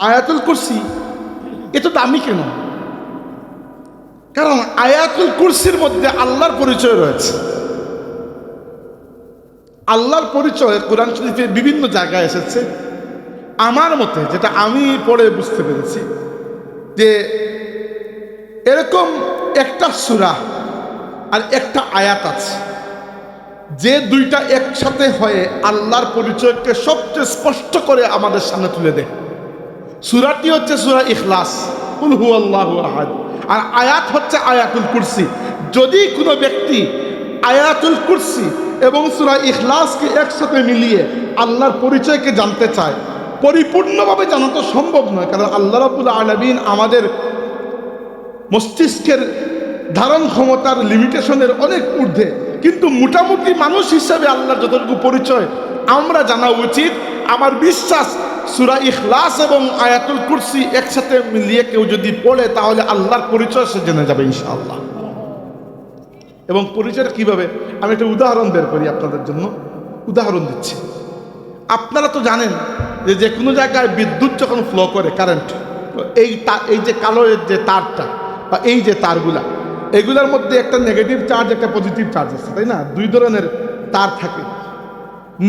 আয়াতুল কুরসি এত দামি কেন? কারণ আয়াতুল কুরসির মধ্যে আল্লাহর পরিচয় রয়েছে। আল্লাহর পরিচয় কোরআন শরীফে বিভিন্ন জায়গায় এসেছে। আমার মতে, যেটা আমি পড়ে বুঝতে পেরেছি, যে এরকম একটা সূরা আর একটা আয়াত আছে যে দুইটা একসাথে হয়ে আল্লাহর পরিচয়কে সবচেয়ে স্পষ্ট করে আমাদের সামনে তুলে দেয়। সূরাটি হচ্ছে সূরা ইখলাস, কুল হুয়াল্লাহু আহাদ, আর আয়াত হচ্ছে আয়াতুল কুরসি। যদি কোনো ব্যক্তি আয়াতুল কুরসি এবং সূরা ইখলাসকে একসাথে মিলিয়ে আল্লাহর পরিচয়কে জানতে চায়, পরিপূর্ণভাবে জানা তো সম্ভব নয়, কারণ আল্লাহ রাব্বুল আলামিন আমাদের মস্তিষ্কের ধারণ ক্ষমতার লিমিটেশনের অনেক ঊর্ধ্বে, কিন্তু মোটামুটি মানুষ হিসাবে আল্লাহর যতটুকু পরিচয় আমরা জানা উচিত। আমার বিশ্বাস সূরা ইখলাস এবং আয়াতুল কুরসি একসাথে মিলিয়ে কেউ যদি পড়ে তাহলে আল্লাহর পরিচয় সে জেনে যাবে ইনশাআল্লাহ। এবং পরিচয়টা কীভাবে, আমি একটা উদাহরণ বের করি আপনাদের জন্য। উদাহরণ দিচ্ছি, আপনারা তো জানেন যে যে কোনো জায়গায় বিদ্যুৎ যখন ফ্লো করে, কারেন্ট, এই যে কালো যে তারটা বা এই যে তারগুলা, এগুলোর মধ্যে একটা নেগেটিভ চার্জ একটা পজিটিভ চার্জ আছে, তাই না? দুই ধরনের তার থাকে।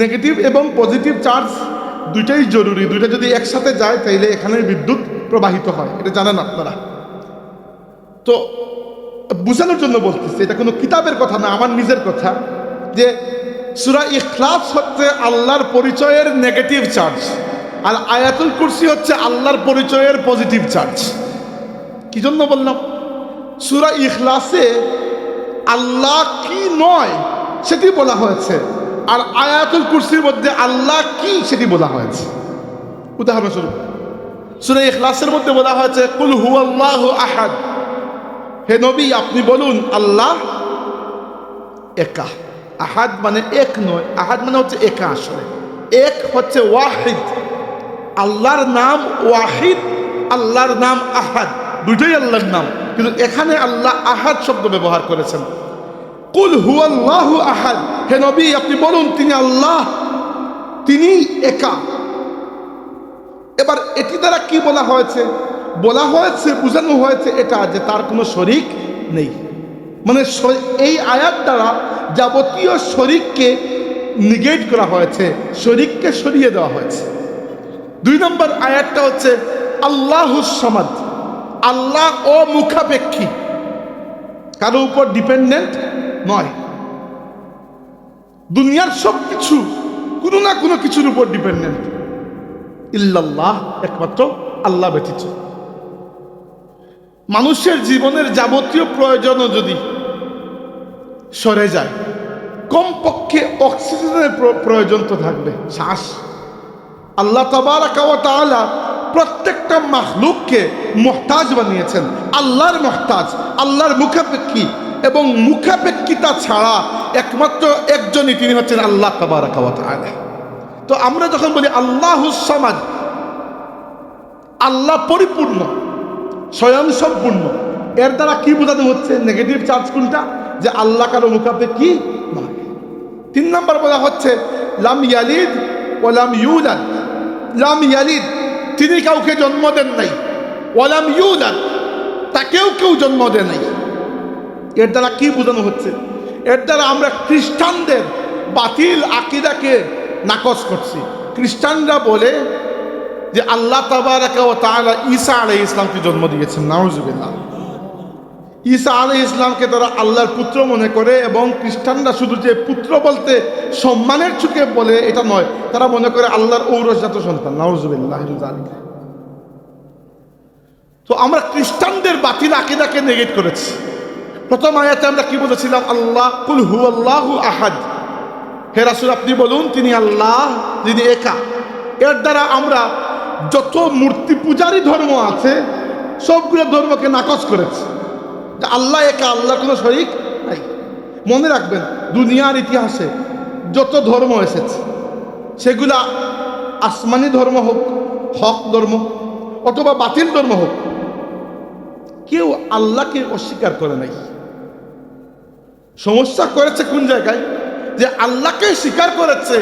নেগেটিভ এবং পজিটিভ চার্জ দুইটাই জরুরি। দুইটা যদি একসাথে যায় তাইলে এখানে বিদ্যুৎ প্রবাহিত হয়, এটা জানেন আপনারা। তো বুঝানোর জন্য বলতেছি, এটা কোনো কিতাবের কথা না, আমার নিজের কথা, যে সূরা ইখলাস হচ্ছে আল্লাহর পরিচয়ের নেগেটিভ চার্জ, আর আয়াতুল কুরসি হচ্ছে আল্লাহর পরিচয়ের পজিটিভ চার্জ। কি জন্য বললাম? সূরা ইখলাসে আল্লাহ কি নয় সেটি বলা হয়েছে, আর আয়াতুল কুরসির মধ্যে আল্লাহ কি সেটি বলা হয়েছে। উদাহরণস্বরূপ সূরা ইখলাসের মধ্যে বলা হয়েছে কুল হুয়াল্লাহু আহাদ, হে নবী আপনি বলুন আল্লাহ একা। আহাদ মানে এক নয়, আহাদ মানে হচ্ছে একা। আসলে এক হচ্ছে ওয়াহিদ। আল্লাহর নাম ওয়াহিদ, আল্লাহর নাম আহাদ, দুটোই আল্লাহর নাম, কিন্তু এখানে আল্লাহ আহাদ শব্দ ব্যবহার করেছেন। কুল হুয়াল্লাহু আহাদ, হে নবী আপনি বলুন তিনি আল্লাহ, তিনি একা। এবার এটি দ্বারা কি বলা হয়েছে? বলা হয়েছে, বোঝানো হয়েছে এটা যে তার কোনো শরীক নেই। মানে এই আয়াত দ্বারা যাবতীয় শরীককে নিগেট করা হয়েছে, শরীককে সরিয়ে দেওয়া হয়েছে। 2 নম্বর আয়াতটা হচ্ছে আল্লাহুস সামাদ, আল্লাহ অমুখাপেক্ষী, কারো উপর ডিপেন্ডেন্ট নয়। দুনিয়ার সব কিছু কোনো না কোনো কিছুর উপর ডিপেন্ডেন্ট, ইল্লাল্লাহ, একমাত্র আল্লাহ ব্যতীত। মানুষের জীবনের যাবতীয় প্রয়োজনও যদি সরে যায়, কমপক্ষে অক্সিজেনের প্রয়োজন তো থাকবে, শ্বাস। আল্লাহ তাবারাকা ওয়া তাআলা প্রত্যেকটা মাখলুককে মুহতাজ বানিয়েছেন, আল্লাহর মুহতাজ, আল্লাহর মুখাপেক্ষী, এবং মুখাপেক্ষিতা ছাড়া একমাত্র একজনই, তিনি হচ্ছেন আল্লাহ তাবারাকা ওয়া তাআলা। তো আমরা যখন বলি আল্লাহুস সামাদ, আল্লাহ পরিপূর্ণ, স্বয়ংসম্পূর্ণ, এর দ্বারা কি বোঝানো হচ্ছে? নেগেটিভ চার্জ কোনটা? যে আল্লাহ কারো মুখাপেক্ষী নয়। 3 নম্বর বলা হচ্ছে লাম ইয়ালিদ ওয়া লাম ইউলাদ। লাম ইয়ালিদ, তিনি কাউকে জন্ম দেন নাই, ওয়া লাম ইউলাদ, তাকেও কেউ জন্ম দেন নাই। এর দ্বারা কি বোঝানো হচ্ছে? এর দ্বারা আমরা খ্রিস্টানদের বাতিল আকীদাকে নাকচ করছি। খ্রিস্টানরা বলে যে আল্লাহ তাবারাকা ওয়া তাআলা ঈসা আলাইহিস সালামকে জন্ম দিয়েছেন, নাউযুবিল্লাহ। ঈসা আলাইহিস সালামকে তারা আল্লাহর পুত্র মনে করে, এবং খ্রিস্টানরা শুধু যে পুত্র বলতে সম্মানের চোখে বলে এটা নয়, তারা মনে করে আল্লাহর ঔরসজাত সন্তান, নাউযুবিল্লাহ। তো আমরা খ্রিস্টানদের বাতিল আকীদাকে নেগেট করেছি। প্রথম আয়াতে আমরা কি বলেছিলাম? আল্লাহ, কুল হুয়াল্লাহু আহাদ, হে রাসূল আপনি বলুন তিনি আল্লাহ, যিনি একা। এর দ্বারা আমরা যত মূর্তি পূজারী ধর্ম আছে সবগুলো ধর্মকে নাকচ করেছে, যে আল্লাহ একা, আল্লাহ কোনো শরীক নাই। মনে রাখবেন, দুনিয়ার ইতিহাসে যত ধর্ম এসেছে সেগুলা আসমানি ধর্ম হোক, হক ধর্ম, অথবা বাতিল ধর্ম হোক, কেউ আল্লাহকে অস্বীকার করে নাই। সমস্যা করেছে কোন জায়গায়? যে আল্লাহকে স্বীকার করেছে,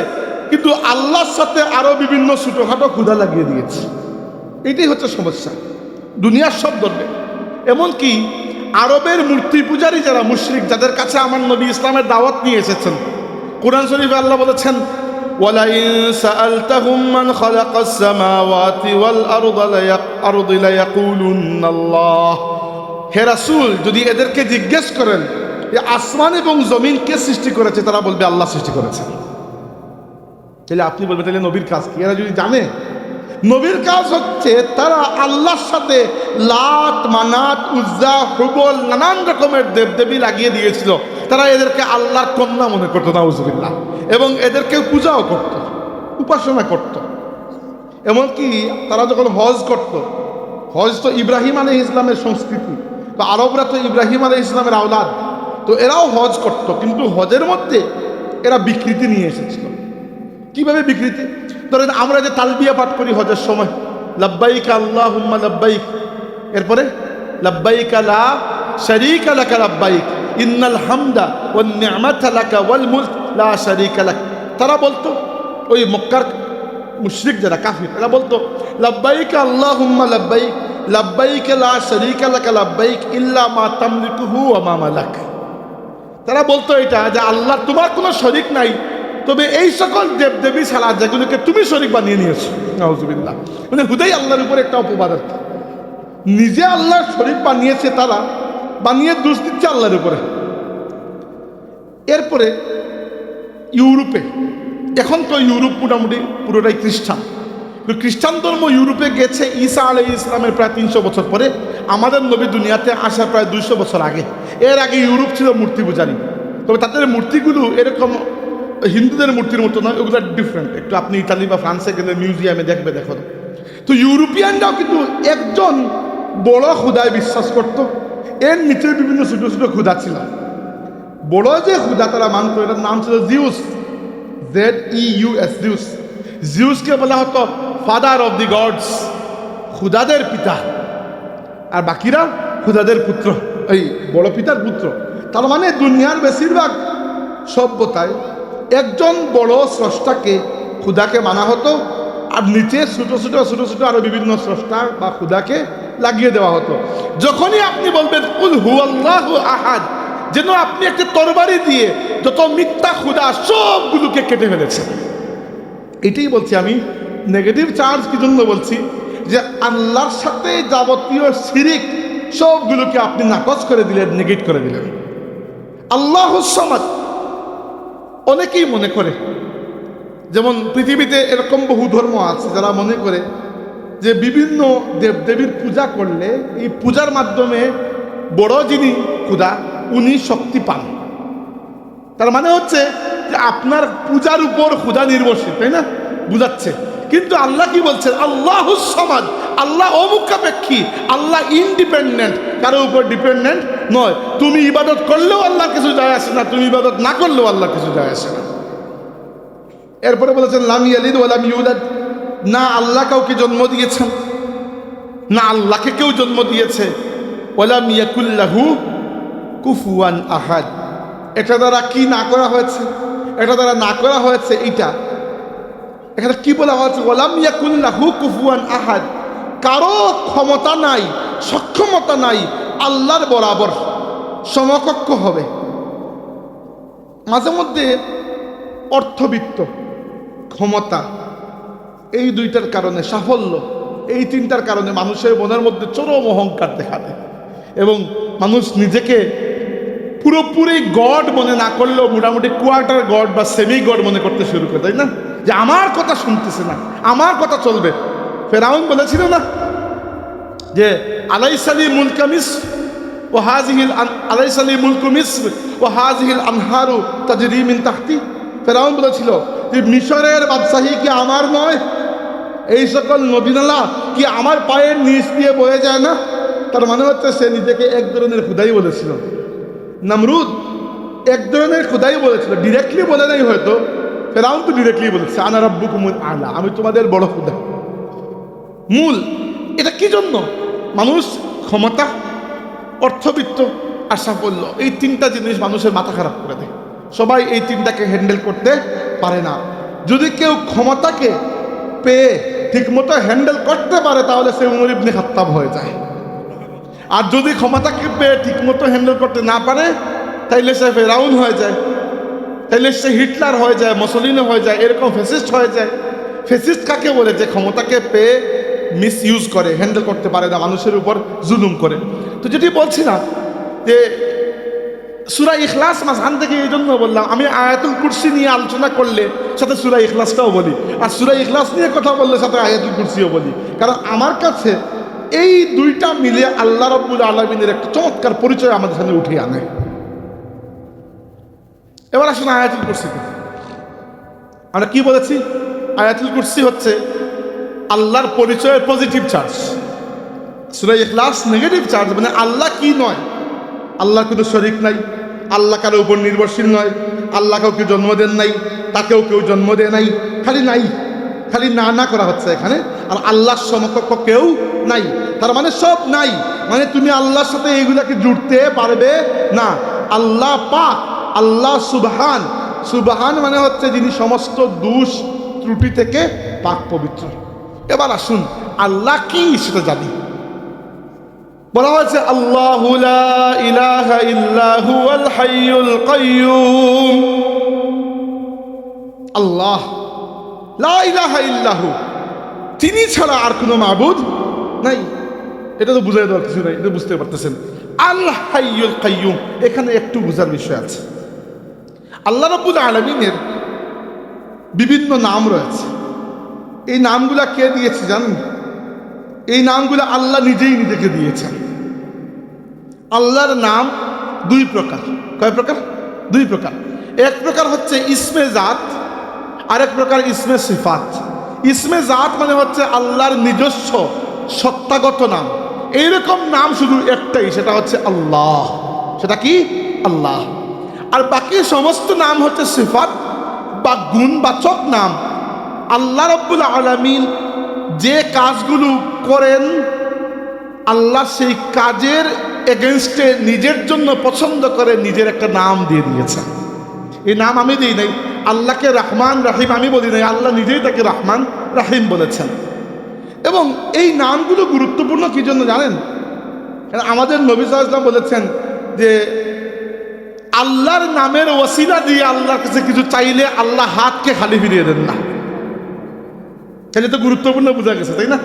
কিন্তু আল্লাহর সাথে আরো বিভিন্ন ছোটখাটো ক্ষুধা লাগিয়ে দিয়েছে। এটাই হচ্ছে সমস্যা দুনিয়ার সব ধর্মে। এমনকি আরবের মূর্তি পূজারী যারা মুশরিক, যাদের কাছে আমার নবী ইসলামের দাওয়াত নিয়ে এসেছেন, কোরআন শরীফে আল্লাহ বলেছেন ওয়ালাইন সাআলতাহুম মান খালাকাস সামাওয়াতি ওয়াল আরদা লায়াকুলুনাল্লাহ। হে রাসূল, যদি এদেরকে জিজ্ঞেস করেন যে আসমান এবং জমিন কে সৃষ্টি করেছে, তারা বলবে আল্লাহ সৃষ্টি করেছেন। তাহলে আপনি বলবেন তাহলে নবীর কাজ কি? এরা যদি জানে নবীর কাজ হচ্ছে তারা আল্লাহর সাথে লাত, মানাত, উজ্জা, হুবল নানান রকমের দেবদেবী লাগিয়ে দিয়েছিল, তারা এদেরকে আল্লাহর কন্যা মনে করতো নাউজুবিল্লাহ, এবং এদেরকে পূজাও করত, উপাসনা করত। এমনকি তারা যখন হজ করত, হজ তো ইব্রাহিম আলাইহিস ইসলামের সংস্কৃতি, তো আরবরা তো ইব্রাহিম আলাইহিস ইসলামের আওলাদ, তো এরাও হজ করত, কিন্তু হজের মধ্যে এরা বিকৃতি নিয়ে এসেছিল। কিভাবে বিকৃতি? ধরেন আমরা যে তালবিয়া পাঠ করি হজের সময়, লাব্বাইক আল্লাহুম্মা লাব্বাইক, এরপরে লাব্বাইক লা শারীকা লাকা লাব্বাইক ইন্নাল হামদা ওয়ান নি'মাতা লাকা ওয়াল মুলক লা শারীকা লাক। তারা বলতো, ওই মক্কার মুশরিক যারা কাফির, এরা বলতো লাব্বাইক আল্লাহুম্মা লাব্বাইক লাব্বাইক লা শারীকা লাকা লাব্বাইক ইল্লা মা তামলিকুহু ওয়া মা মালাক। তারা বলতো এটা যে আল্লাহ তোমার কোনো শরীক নাই, তবে এই সকল দেবদেবী ছাড়া যেগুলোকে তুমি শরীক বানিয়ে নিয়েছো, নাউজুবিল্লাহ। মানে হুদাই আল্লাহর উপর একটা অপবাদ আর কি। নিজে আল্লাহর শরীক বানিয়েছে তারা, বানিয়ে দোষ দিচ্ছে আল্লাহর উপরে। এরপরে ইউরোপে, এখন তো ইউরোপ মোটামুটি পুরোটাই খ্রিস্টান, খ্রিস্টান ধর্ম ইউরোপে গেছে ঈসা আলাইহিস ইসলামের প্রায় 300 বছর পরে, আমাদের নবী দুনিয়াতে আসার প্রায় 200 বছর আগে। এর আগে ইউরোপ ছিল মূর্তি পূজারী, তবে তাদের মূর্তিগুলো এরকম হিন্দুদের মূর্তির মতো নয়, ওগুলো ডিফারেন্ট একটু। আপনি ইতালি বা ফ্রান্সে গেলে মিউজিয়ামে দেখবে, দেখো। তো ইউরোপিয়ানরাও কিন্তু একজন বড় খুদায় বিশ্বাস করত, এর নিচে বিভিন্ন ছোট ছোট খুদা ছিল। বড় যে খুদা তারা মানত, এটার নাম ছিল জিউস, ZEUS, জিউস। জিউসকে বলা হতো ফাদার অফ দি গডস, খুদাদের পিতা, আর বাকিরা খুদাদের পুত্র, এই বড় পিতার পুত্র। তার মানে দুনিয়ার বেশিরভাগ সভ্যতায় একজন বড় স্রষ্টাকে, খুদাকে মানা হতো, আর নিচে ছোট ছোট ছোট ছোট আরো বিভিন্ন স্রষ্টা বা খুদাকে লাগিয়ে দেওয়া হতো। যখনই আপনি বলবেন কুল হুয়াল্লাহু আহাদ, যেন আপনি একটা তরবারি দিয়ে যত মিথ্যা খুদা সবগুলোকে কেটে ফেলেছেন। এটাই বলছি আমি, নেগেটিভ চার্জ কি জন্য বলছি, যে আল্লাহর সাথে যাবতীয় শিরিক সবগুলোকে আপনি নাকচ করে দিলেন, নেগেট করে দিলেন। আল্লাহুস সামাদ, অনেকেই মনে করে, যেমন পৃথিবীতে এরকম বহু ধর্ম আছে যারা মনে করে যে বিভিন্ন দেবদেবীর পূজা করলে এই পূজার মাধ্যমে বড় যিনি খুদা উনি শক্তি পান। তার মানে হচ্ছে যে আপনার পূজার উপর খুদা নির্ভরশীল, তাই না? বুঝাচ্ছে। কিন্তু আল্লাহ কি বলছেন? আল্লাহুস সামাদ, আল্লাহ অমুখাপেক্ষী, আল্লাহ ইনডিপেন্ডেন্ট, কারোর উপর ডিপেন্ডেন্ট নয়। তুমি ইবাদত করলেও আল্লাহ কিছু যায় আসে না, তুমি ইবাদত না করলেও আল্লাহ কিছু যায় আসে না। এরপরে বলেছেন লাম ইয়ালিদ ওয়া লাম ইউলাদ, না আল্লাহ কাউকে জন্ম দিয়েছেন, না আল্লাহকে কেউ জন্ম দিয়েছে। ওয়া লাম ইয়াকুল লাহু কুফুয়ান আহাদ, এটা দ্বারা কি না করা হয়েছে? এটা দ্বারা না করা হয়েছে এইটা, এখানে কি বলা হয়েছে? ওয়া লাম ইয়াকুল লাহু কুফুয়ান আহাদ, কারো ক্ষমতা নাই, সক্ষমতা নাই আল্লাহর বরাবর সমকক্ষ হবে। মাঝে মধ্যে অর্থবিত্ত, ক্ষমতা, এই দুইটার কারণে, সাফল্য, এই তিনটার কারণে মানুষের মনের মধ্যে চরম অহংকার দেখা দেয়, এবং মানুষ নিজেকে পুরোপুরি গড মনে না করলেও মোটামুটি কোয়ার্টার গড বা সেমি গড মনে করতে শুরু করে, তাই না? যে আমার কথা শুনতেছে না, আমার কথা চলবে। ফেরাউন বলেছিল না যে আলাইসালি মুলকা মিসর ওয়া হাযিহিল আলাইসালি মুলকু মিসর ওয়া হাযিহিল আনহারু তাজরি মিন তাহতি। ফেরাউন বলেছিল যে মিশরের বাদশাহী কি আমার নয়? এই সকল নদী-নালা কি আমার পায়ের নিচ দিয়ে বয়ে যায় না? তার মানে হচ্ছে সে নিজেকে এক ধরনের খুদাই বলেছিল। নমরুদ এক ধরনের খুদাই বলেছিল, ডিরেক্টলি বলে নাই হয়তো, ফেরাউন তো ডিরেক্টলি বলেছে আনা রাব্বুকুমুল আলা, আমি তোমাদের বড় খুদা। মূল এটা কি জন্য? মানুষ ক্ষমতা, অর্থবিত্ত আর সাফল্য, এই তিনটা জিনিস মানুষের মাথা খারাপ করে দেয়। সবাই এই তিনটাকে হ্যান্ডেল করতে পারে না। যদি কেউ ক্ষমতাকে পেয়ে ঠিকমতো হ্যান্ডেল করতে পারে তাহলে সে উমর ইবনে খাত্তাব হয়ে যায়। আর যদি ক্ষমতাকে পেয়ে ঠিকমতো হ্যান্ডেল করতে না পারে তাইলে সে ফেরাউন হয়ে যায়, তাইলে সে হিটলার হয়ে যায়, মুসলিন হয়ে যায়, এরকম ফেসিস্ট হয়ে যায়। ফেসিস্ট কাকে বলে? যে ক্ষমতাকে পেয়ে মিস ইউজ করে, হ্যান্ডেল করতে পারে না, মানুষের উপর জুলুম করে। তো যেটি বলছি না যে সূরা ইখলাস মাঝখান থেকে এই জন্য বললাম, আমি আয়াতুল কুরসি নিয়ে আলোচনা করলে সাথে সূরা ইখলাসটাও বলি, আর সূরা ইখলাস নিয়ে কথা বললে সাথে আয়াতুল কুরসিও বলি, কারণ আমার কাছে এই দুইটা মিলে আল্লাহ রাব্বুল আলামিনের একটা চমৎকার পরিচয় আমাদের সামনে উঠিয়ে আনে। এবার আসুন আয়াতুল কুরসিতে। আমরা কি বলেছি? আয়াতুল কুরসি হচ্ছে আল্লাহর পরিচয়ের পজিটিভ চার্জ, সূরা ইখলাস নেগেটিভ চার্জ, মানে আল্লাহ কি নয়, আল্লাহর কোনো শরীক নাই, আল্লাহ কারো উপর নির্ভরশীল নয়, আল্লাহ কাউকে জন্ম দেন নাই, তাকেও কেউ জন্ম দেয় নাই, খালি নাই, খালি না না করা হচ্ছে এখানে। আর আল্লাহর সমকক্ষ কেউ নাই, তার মানে সব নাই, মানে তুমি আল্লাহর সাথে এইগুলাকে জুড়তে পারবে না। আল্লাহ পাক, আল্লাহ সুবহান, সুবহান মানে হচ্ছে যিনি সমস্ত দোষ ত্রুটি থেকে পাক পবিত্র। এবার আসুন আল্লাহ কি সেটা জানি। বলা হয়েছে আল্লাহু লা ইলাহা ইল্লা হুয়াল হাইয়ুল কাইয়্যুম। আল্লাহ লা ইলাহা ইল্লাহু, তিনি ছাড়া আর কোনো মাবুদ নাই। এটা তো বুঝাই দেওয়ার কিছু নাই, এটা বুঝতে পারতেছেন। আল হাইয়ুল কাইয়্যুম, এখানে একটু বোঝার বিষয় আছে। আল্লাহ রাব্বুল আলামিনের বিভিন্ন নাম রয়েছে। এই নামগুলা কে দিয়েছে জানেন? এই নামগুলো আল্লাহ নিজেই নিজেকে দিয়েছেন। আল্লাহর নাম দুই প্রকার। কয় প্রকার? দুই প্রকার। এক প্রকার হচ্ছে ইসমে জাত, আরেক প্রকার ইসমে সিফাত। ইসমে জাত মানে হচ্ছে আল্লাহর নিজস্ব সত্তাগত নাম। এইরকম নাম শুধু একটাই, সেটা হচ্ছে আল্লাহ। সেটা কি? আল্লাহ। আর বাকি সমস্ত নাম হচ্ছে সিফাত বা গুণবাচক নাম। আল্লাহ রাব্বুল আলামিন যে কাজগুলো করেন, আল্লাহ সেই কাজের এগেনস্টে নিজের জন্য পছন্দ করে নিজের একটা নাম দিয়ে দিয়েছেন। এই নাম আমি দিই নাই, আল্লাহকে রহমান রাহিম আমি বলি নাই, আল্লাহ নিজেই তাকে রহমান রাহিম বলেছেন। এবং এই নামগুলো গুরুত্বপূর্ণ কি জন্য জানেন? আমাদের নবী সাল্লাল্লাহু আলাইহি ওয়াসাল্লাম বলেছেন যে আল্লাহর নামের ওসিলা দিয়ে আল্লাহর কাছে কিছু চাইলে আল্লাহ হাতকে খালি ফিরিয়ে দেন না। সেটা তো গুরুত্বপূর্ণ বোঝা গেছে, তাই না?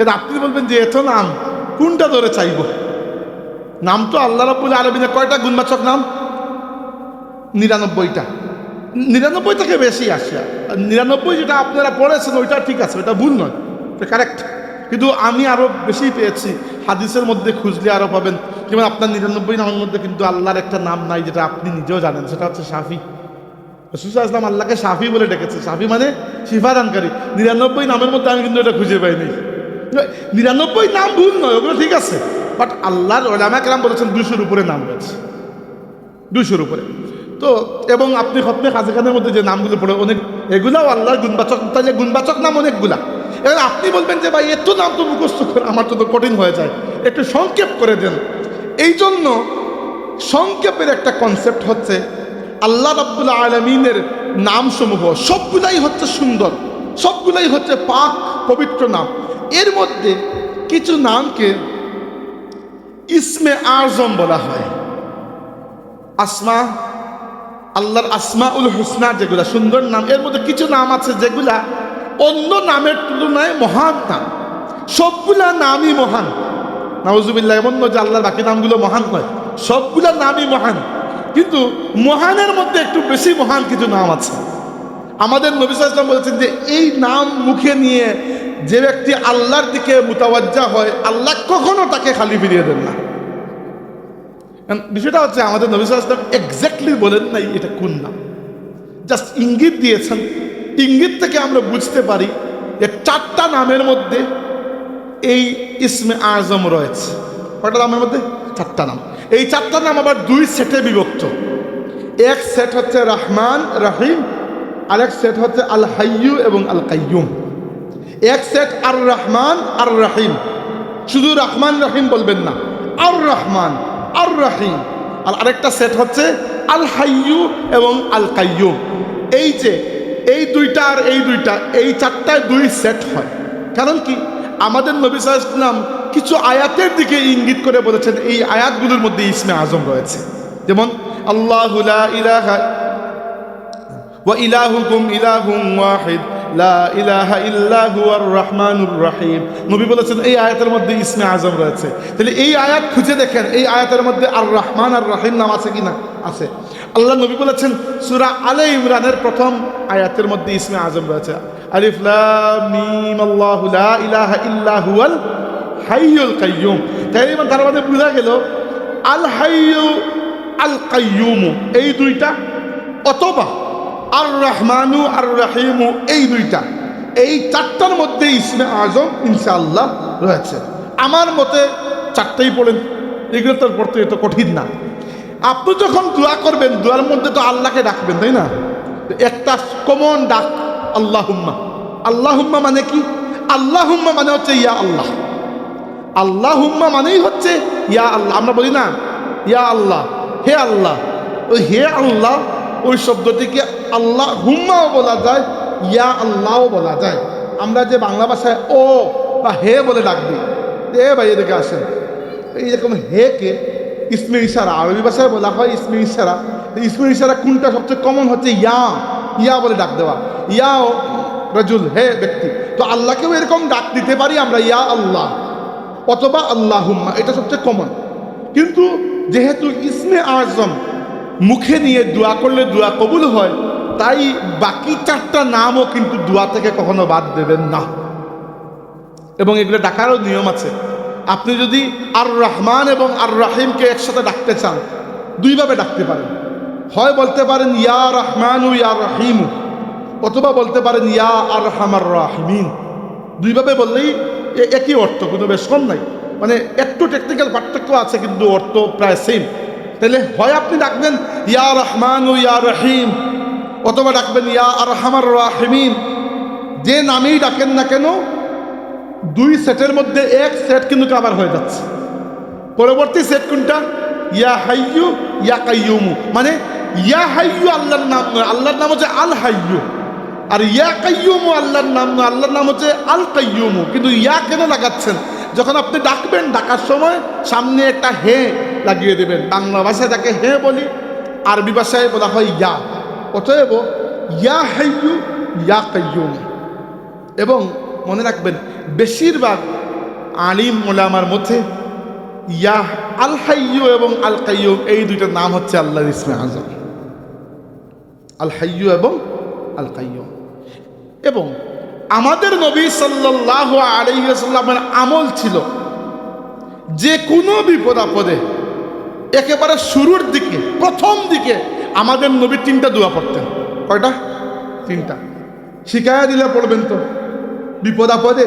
এটা আপনি বলবেন যে এত নাম কোনটা ধরে চাইব? নাম তো আল্লাহ রাব্বুল আলামিনের কয়টা গুণবাচক নাম? 99টা। 99 থেকে বেশি আসে। 99 যেটা আপনারা পড়েছেন ওইটা ঠিক আছে, ওইটা ভুল নয়, এটা কারেক্ট। কিন্তু আমি আরও বেশি পেয়েছি, হাদিসের মধ্যে খুঁজলে আরও পাবেন। যেমন আপনার 99 নামের মধ্যে কিন্তু আল্লাহর একটা নাম নাই, যেটা আপনি নিজেও জানেন, সেটা হচ্ছে শাফি। রাসূল সাল্লাল্লাহু আলাইহি ওয়াসাল্লাম আল্লাহকে শাফি বলে ডেকেছে। শাফি মানে শিফাদানকারী। 99 নামের মধ্যে আমি কিন্তু এটা খুঁজে পাইনি। 99 নাম ভুল নয়, ওগুলো ঠিক আছে, বাট আল্লাহর উলামায়ে কেরাম বলেছেন 200-র উপরে নাম রয়েছে, 200-র উপরে। তো এবং আপনি খতমে খাজেখানের মধ্যে যে নামগুলো পড়ে অনেক, এগুলাও আল্লাহর গুণবাচক, তাহলে গুণবাচক নাম অনেকগুলা। এবার আপনি বলবেন যে ভাই এত নাম তো মুখস্থ করে আমার তো কঠিন হয়ে যায়, একটু সংক্ষেপ করে দেন। এই জন্য সংক্ষেপের একটা কনসেপ্ট হচ্ছে আল্লাহ রাব্বুল আলামিনের নামসমূহ সবগুলাই হচ্ছে সুন্দর, সবগুলাই হচ্ছে পাক পবিত্র নাম। এর মধ্যে কিছু নামকে ইসমে আজম বলা হয়। আসমা, আল্লাহর আসমাউল হুসনা যেগুলা সুন্দর নাম, এর মধ্যে কিছু নাম আছে যেগুলা অন্য নামের তুলনায় মহান নাম। সবগুলা নামই মহান, নাউজুবিল্লাহ। এমন নয় যে আল্লাহর বাকি নামগুলো মহান নয়, সবগুলা নামই মহান, কিন্তু মহানের মধ্যে একটু বেশি মহান কিছু নাম আছে। আমাদের নবী সাল্লাল্লাহু আলাইহি ওয়াসাল্লাম বলেছেন যে এই নাম মুখে নিয়ে যে ব্যক্তি আল্লাহর দিকে মুতাওয়াজ্জা হয়, আল্লাহ কখনো তাকে খালি ফিরিয়ে দেন না। বিষয়টা হচ্ছে আমাদের নবী সাল্লাল্লাহু আলাইহি ওয়াসাল্লাম এক্স্যাক্টলি বলেন নাই এটা কোন নাম, জাস্ট ইঙ্গিত দিয়েছেন। ইঙ্গিত থেকে আমরা বুঝতে পারি যে 4টা নামের মধ্যে এই ইসমে আজম রয়েছে। কয়টা নামের মধ্যে? 4টা নাম। এই 4টা নাম আবার 2 সেটে বিভক্ত। এক সেট হচ্ছে রহমান রহিম, আরেক সেট হচ্ছে আল হাইয়ু এবং আল কাইয়ুম। এক সেট আর রহমান আর রহিম, শুধু রহমান রহিম বলবেন না, আর রহমান আর রহিম। আর আরেকটা সেট হচ্ছে আল হাইয়ু এবং আল কাইয়ুম। এই যে এই দুইটা আর এই দুইটা, এই 4টায় 2 সেট হয়। কারণ কি, আমাদের নবী সাল্লাল্লাহু আলাইহি ওয়াসাল্লাম কিছু আয়াতের দিকে ইঙ্গিত করে বলেছেন এই আয়াতগুলোর মধ্যে ইসমে আজম রয়েছে। যেমন আল্লাহু লা ইলাহা ওয়া ইলাহুকুম ইলাহুম ওয়াহিদ লা ইলাহা ইল্লা হুয়ার রহমানুর রহিম। নবী বলেছেন এই আয়াতের মধ্যে ইসমে আজম রয়েছে। তাহলে এই আয়াত খুঁজে দেখেন, এই আয়াতের মধ্যে আর রহমান আর রহিম নাম আছে কিনা? আছে। আল্লাহ নবী বলেছেন সূরা আলে ইমরানের প্রথম আয়াতের মধ্যে ইসমে আজম রয়েছে, আলিফ লাম মিম আল্লাহু লা ইলাহা ইল্লা হুয়াল হাইয়ুল কাইয়্যুম। তাই তার মধ্যে বোঝা গেল আল হাইয়্যু আল কাইয়্যুম এই দুইটা, অথবা আর রহমানু আর রহিমু এই দুইটা, এই চারটার মধ্যে ইসমে আজম ইনশাআল্লাহ রয়েছে। আমার মতে চারটাই পড়েন, এগুলো তো পড়তে এত কঠিন না। আপনি যখন দোয়া করবেন, দোয়ার মধ্যে তো আল্লাহকে ডাকবেন, তাই না? একটা কমন ডাক আল্লাহুম্মা। আল্লাহুম্মা মানে কি? আল্লাহুম্মা মানে হচ্ছে ইয়া আল্লাহ। আল্লাহুম্মা মানেই হচ্ছে ইয়া আল্লাহ। আমরা বলি না ইয়া আল্লাহ, হে আল্লাহ। ওই হে আল্লাহ ওই শব্দটিকে আল্লাহ হুম্মাও বলা যায়, ইয়া আল্লাহও বলা যায়। আমরা যে বাংলা ভাষায় ও বা হে বলে ডাক দিই, এ ভাই এদিকে আসেন, এইরকম হে কে ইসমে ইশারা, আরবি ভাষায় বলা হয় ইসমে ইশারা। ইসমে ইশারা কোনটা সবচেয়ে কমন হচ্ছে ইয়া, ইয়া বলে ডাক দেওয়া। ইয়া রাজুল, হে ব্যক্তি। তো আল্লাহকেও এরকম ডাক দিতে পারি আমরা, ইয়া আল্লাহ অথবা আল্লাহুম্মা, এটা সবচেয়ে কমন। কিন্তু যেহেতু ইসমে আজম মুখে নিয়ে দোয়া করলে দোয়া কবুল হয়, তাই বাকি চারটা নামও কিন্তু দোয়া থেকে কখনো বাদ দেবেন না। এবং এগুলো ডাকারও নিয়ম আছে। আপনি যদি আর রহমান এবং আর রাহিমকে একসাথে ডাকতে চান, দুইভাবে ডাকতে পারেন। হয় বলতে পারেন ইয়া রহমানু ইয়া রহিমু, অথবা বলতে পারেন ইয়া আরহামার রাহিমিন। দুইভাবে বললেই একই অর্থ, কোনো বেশ কম নাই। মানে একটু টেকনিক্যাল পার্থক্য আছে, কিন্তু অর্থ প্রায় সেম। তাহলে হয় আপনি ডাকবেন ইয়া রহমান ও ইয়া রহিম, অথবা ডাকবেন ইয়া আরহামার রাহিমিন। যে নামেই ডাকেন না কেন, দুই সেটের মধ্যে এক সেট কিন্তু কাভার হয়ে যাচ্ছে। পরবর্তী সেট কোনটা? ইয়া হাইয়ু ইয়া কাইয়ুমু। মানে ইয়া হাইয়ু আল্লাহর নাম নয়, আল্লাহর নাম হচ্ছে আল হাইয়ু। আর ইয়া কাইয়ুমু আল্লাহর নাম নয়, আল্লাহর নাম হচ্ছে আল কাইয়ুমু। কিন্তু ইয়া কেন লাগাচ্ছেন? যখন আপনি ডাকবেন, ডাকার সময় সামনে একটা হে লাগিয়ে দেবেন। বাংলা ভাষায় যাকে হে বলি, আরবি ভাষায় বলা হয় ইয়া। অতএব ইয়া হাইয়ু ইয়া কাইয়ুম। এবং মনে রাখবেন, বেশিরভাগ আলিম ওলামার মধ্যে ইয়া আল হাইয়ু এবং আল কাইয়ুম এই দুইটার নাম হচ্ছে আল্লাহর ইসমে আজম, আল হাইয়ু এবং আল কাইয়ুম। এবং আমাদের নবী সাল্লাল্লাহু আলাইহি ওয়াসাল্লামের আমল ছিল, যে কোনো বিপদ আপদে একেবারে শুরুর দিকে, প্রথম দিকে আমাদের নবী তিনটা দোয়া পড়তেন। কয়টা? তিনটা। শিখাইয়া দিলে পড়বেন তো বিপদ আপদে,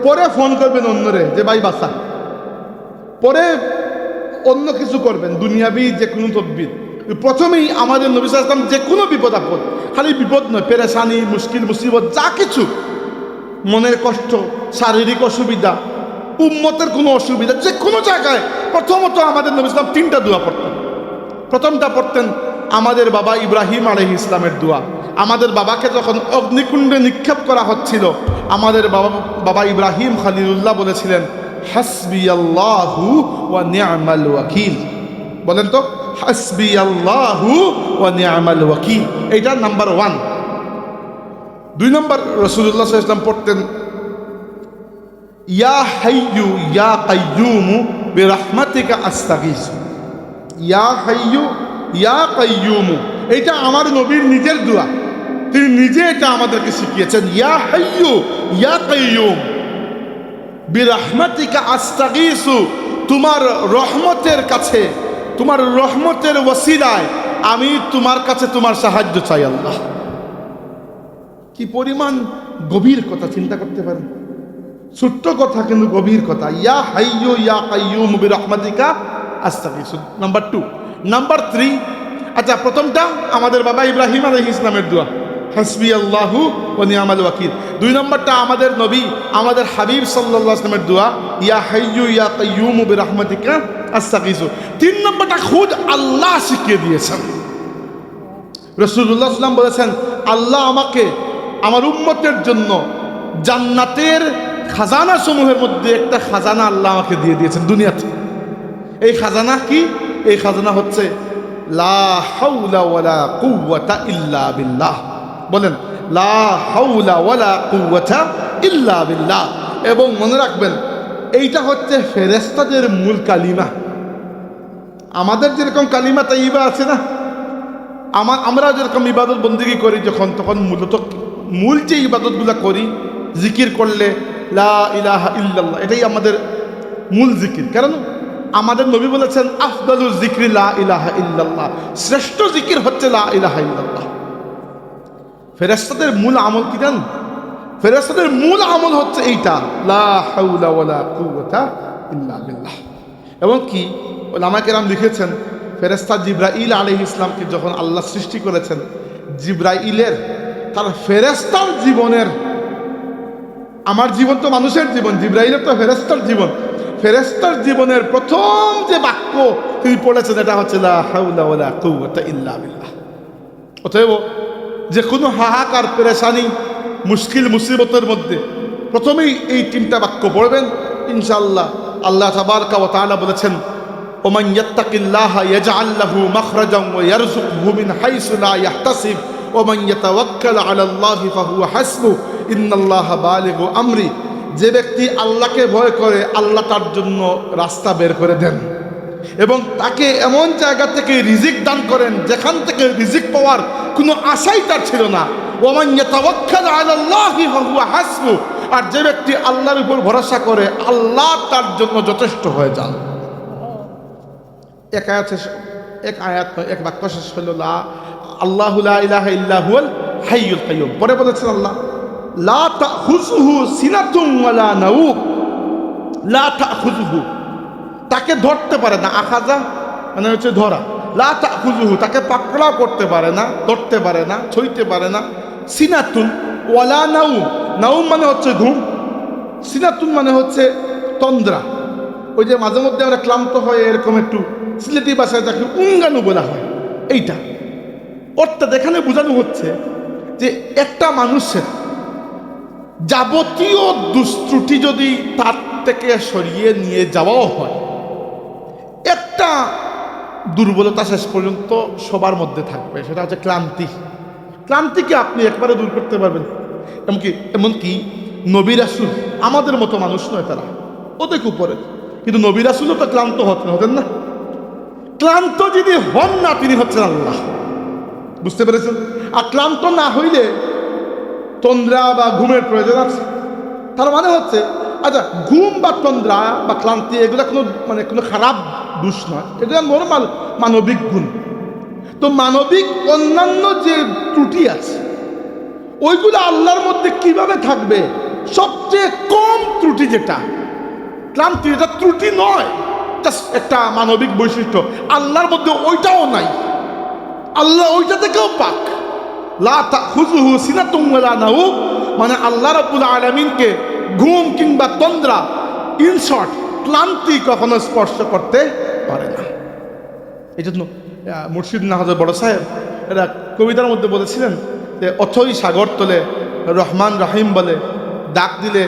পরে ফোন করবেন অন্যরে যে ভাই বাসা, পরে অন্য কিছু করবেন দুনিয়াবি যে কোনো তদবির। প্রথমেই আমাদের নবী সাল্লাল্লাহু আলাইহি ওয়াসাল্লাম যে কোনো বিপদ আপদ, খালি বিপদ নয়, পেরেশানি মুশকিল মুসিবত যা কিছু, মনের কষ্ট, শারীরিক অসুবিধা, উম্মতের কোনো অসুবিধা, যে কোনো জায়গায় প্রথমত আমাদের নবী সাল্লাল্লাহু আলাইহি ওয়াসাল্লাম তিনটা দোয়া পড়তেন। প্রথমটা পড়তেন আমাদের বাবা ইব্রাহিম আলাইহিস সালামের দোয়া। আমাদের বাবাকে যখন অগ্নিকুণ্ডে নিক্ষেপ করা হচ্ছিল, আমাদের বাবা ইব্রাহিম খলিলুল্লাহ বলেছিলেন হাসবিয়াল্লাহু ওয়া নি'মাল ওয়াকিল। বলেন তো, হাসবিয়াল্লাহু ওয়া নি'মাল ওয়াকিল। এইটা নাম্বার 1। 2 নম্বর রাসূলুল্লাহ সাল্লাল্লাহু আলাইহি ওয়াসাল্লাম পড়তেন ইয়া হাইয়ু ইয়া কাইয়ুমু বিরহমাতিকা আস্তাগীস। ইয়া হাইয়ু ইয়া কাইয়ুমু, এটা আমার নবীর নিজের দোয়া, তিনি নিজে এটা আমাদেরকে শিখিয়েছেন। ইয়া হাইয়ু ইয়া কাইয়ুম বিরহমাতিকা আস্তাগীসু, তোমার রহমতের কাছে, তোমার রহমতের ওসিলায় আমি তোমার কাছে তোমার সাহায্য চাই। আল্লাহ, কি পরিমাণ গভীর কথা, চিন্তা করতে পারেন। ছোট্ট কথা কিন্তু গভীর কথা। ইয়া হাইয়ু ইয়া কাইয়ুম বিরহমাতিকা আস্তাগীসু, নাম্বার 2। নাম্বার 3, আচ্ছা প্রথমটা আমাদের বাবা ইব্রাহিম আলাইহিস সালামের দোয়া, হাসবিয়াল্লাহু ওয়া নি'মাল ওয়াকিল। 2 নম্বরটা আমাদের নবী, আমাদের হাবিব সাল্লাল্লাহু আলাইহি ওয়াসাল্লামের দোয়া, ইয়া হাইয়ু ইয়া কাইয়ুম বিরহমাতিকা আস্তাগীসু। 3 নম্বরটা খুদ আল্লাহ শিখিয়ে দিয়েছেন। রাসূলুল্লাহ সাল্লাল্লাহু আলাইহি ওয়াসাল্লাম বলেছেন, আল্লাহ আমাকে আমার উম্মতের জন্য জান্নাতের খাজানা সমূহের মধ্যে একটা খাজানা আল্লাহ আমাকে দিয়ে দিয়েছেন দুনিয়াতে। এই খাজানা কি? এই খাজানা হচ্ছে লা হাওলা ওয়ালা কুওয়াতা ইল্লা বিল্লাহ। বলেন লা হাওলা ওয়ালা কুওয়াতা ইল্লা বিল্লাহ। এবং মনে রাখবেন এইটা হচ্ছে ফেরেশতাদের মূল কালিমা। আমাদের যেরকম কালিমা তাইয়্যিবা আছে না, আমরা যেরকম ইবাদত বন্দেগী করি যখন, তখন মূলত মূল যে ইবাদতগুলো করি, জিকির করলে লা ইলাহা ইল্লাল্লাহ, এটাই আমাদের মূল জিকির। কারণ আমাদের নবী বলেছেন আফদালুল জিকরি লা ইলাহা ইল্লাল্লাহ, শ্রেষ্ঠ জিকির হচ্ছে লা ইলাহা ইল্লাল্লাহ। ফেরেশতাদের মূল আমল কি জানেন? ফেরেশতাদের মূল আমল হচ্ছে এইটা, লা হাওলা ওয়ালা কুওয়াতা ইল্লা বিল্লাহ। এবং কি উলামা কেরাম লিখেছেন, ফেরেশতা জিবরাইল আলাইহিস সালামকে যখন আল্লাহ সৃষ্টি করেছেন, জিবরাইলের তার ফেরেশতার জীবনের, আমার জীবন তো মানুষের জীবন, জিবরাইলের তো ফেরেশতার জীবন, ফেরেশতার জীবনের প্রথম যে বাক্য তিনি পড়েছেন এটা হচ্ছে লা হাওলা ওয়ালা কুওয়াতা ইল্লা বিল্লাহ। অতএব যে কোনো হাহাকার, পেরেশানি, মুশকিল, মুসিবতের মধ্যে প্রথমেই এই তিনটা বাক্য পড়বেন, ইনশাআল্লাহ। আল্লাহ তাবারকা ওয়া তাআলা বলেছেন ওমান ইয়াত্তাকিল্লাহা ইয়াজআল লাহু মাখরাজান ওয়া ইয়ারযুকহু মিন হাইসু লা ইয়াহতাসিব ওমান ইয়াতাওয়াক্কাল আলাল্লাহি ফাহুয়া হাসবুহ ইন্নাল্লাহা বালিগু আমরি। যে ব্যক্তি আল্লাহকে ভয় করে, আল্লাহ তার জন্য রাস্তা বের করে দেন এবং তাকে এমন জায়গা থেকে রিজিক দান করেন যেখান থেকে রিজিক পাওয়ার কোনো আশাই তার ছিল না। ওমান ইয়াতাওয়াক্কাল আলাল্লাহি ফাহুয়া হাসবুহ। আর যে ব্যক্তি আল্লাহর উপর ভরসা করে, আল্লাহ তার জন্য যথেষ্ট হয়ে যান। এক আয়াত এক বাক্য শেষ হলো আল্লাহু লা ইলাহা ইল্লা হুয়াল হাইয়ুল কাইয়্যুম। পরে বলেছেন আল্লাহ লা তাখুযুহু সিনাতুন ওয়ালা নাওম, লা তাখুযুহু, তাকে ধরতে পারে না। আখাযা মানে হচ্ছে ধরা, লা তাখুযুহু, তাকে পাকড়াও করতে পারে না, ধরতে পারে না, ছুঁইতে পারে না। সিনাতুন ওয়ালা নাওম, নাওম মানে হচ্ছে ঘুম, সিনাতুন মানে হচ্ছে তন্দ্রা। ওই যে মাঝে মধ্যে আমরা ক্লান্ত হয়ে এরকম একটু সিলেটি ভাষায় তাকে উঙ্গানু বলা হয়, এইটা অর্থাৎ এখানে বোঝানো হচ্ছে যে একটা মানুষের যাবতীয় দুষ্ত্রুটি যদি তার থেকে সরিয়ে নিয়ে যাওয়াও হয়, একটা দুর্বলতা শেষ পর্যন্ত সবার মধ্যে থাকবে, সেটা হচ্ছে ক্লান্তি। ক্লান্তিকে আপনি একবারে দূর করতে পারবেন। এমনকি নবী রাসূল আমাদের মতো মানুষ নয়, তারা অনেক উপরে, কিন্তু নবী রাসূলও তো ক্লান্ত হতেন না। ক্লান্ত যদি হন না, তিনি হচ্ছেন আল্লাহ। বুঝতে পেরেছেন? আর ক্লান্ত না হইলে তন্দ্রা বা ঘুমের প্রয়োজন আছে। তার মানে হচ্ছে আচ্ছা, ঘুম বা তন্দ্রা বা ক্লান্তি এগুলো কোনো খারাপ দোষ নয়, এগুলো নর্মাল মানবিক গুণ। তো মানবিক অন্যান্য যে ত্রুটি আছে ওইগুলো আল্লাহর মধ্যে কিভাবে থাকবে? সবচেয়ে কম ত্রুটি যেটা ক্লান্তি, এটা ত্রুটি নয়, জাস্ট একটা মানবিক বৈশিষ্ট্য। আল্লাহর মধ্যে ওইটাও নাই, আল্লাহ ওইটা থেকেও পাক। লা তাখুযুহু সিনাতুন ওয়ালা নাওম, মানে আল্লাহ রাব্বুল আলামিনকে ঘুম কিংবা তন্দ্রা, ইন শর্ট ক্লান্তি কখনো স্পর্শ করতে পারে না। এই জন্য মুর্শিদ নাহাজ বড় সাহেব এরা কবিতার মধ্যে বলেছিলেন যে অথই সাগর তলে রহমান রহিম বলে, ডাক দিলে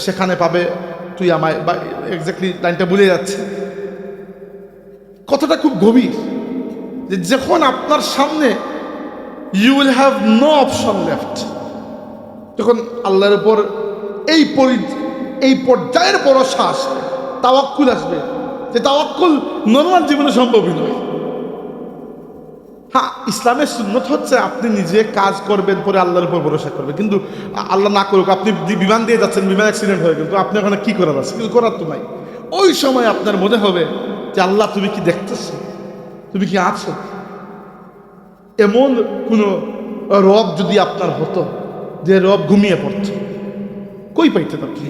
সেখানে পাবে তুই আমায়। বা এক্স্যাক্টলি লাইনটা ভুলে যাচ্ছে, কথাটা খুব গভীর, যে যখন আপনার সামনে you will have no option left, যখন আল্লাহর উপর এই পর্যায়ের ভরসা আসবে, তাওয়াক্কুল আসবে, যে তাওয়াক্কুল নরমাল জীবনে সম্ভবই নয়। হ্যাঁ, ইসলামের সুন্নত হচ্ছে আপনি নিজে কাজ করবেন, পরে আল্লাহর উপর ভরসা করবেন। কিন্তু আল্লাহ না করুক, আপনি বিমান দিয়ে যাচ্ছেন, বিমান অ্যাক্সিডেন্ট হয়ে গেল, তো আপনি ওখানে কী করার আছে? কিছু করার তো নাই। ওই সময় আপনার মনে হবে যে আল্লাহ তুমি কি দেখতেছো, তুমি কি আছো? এমন কোনো রব যদি আপনার হতো যে রব ঘুমিয়ে পড়তো, কই পাইতেন আপনি?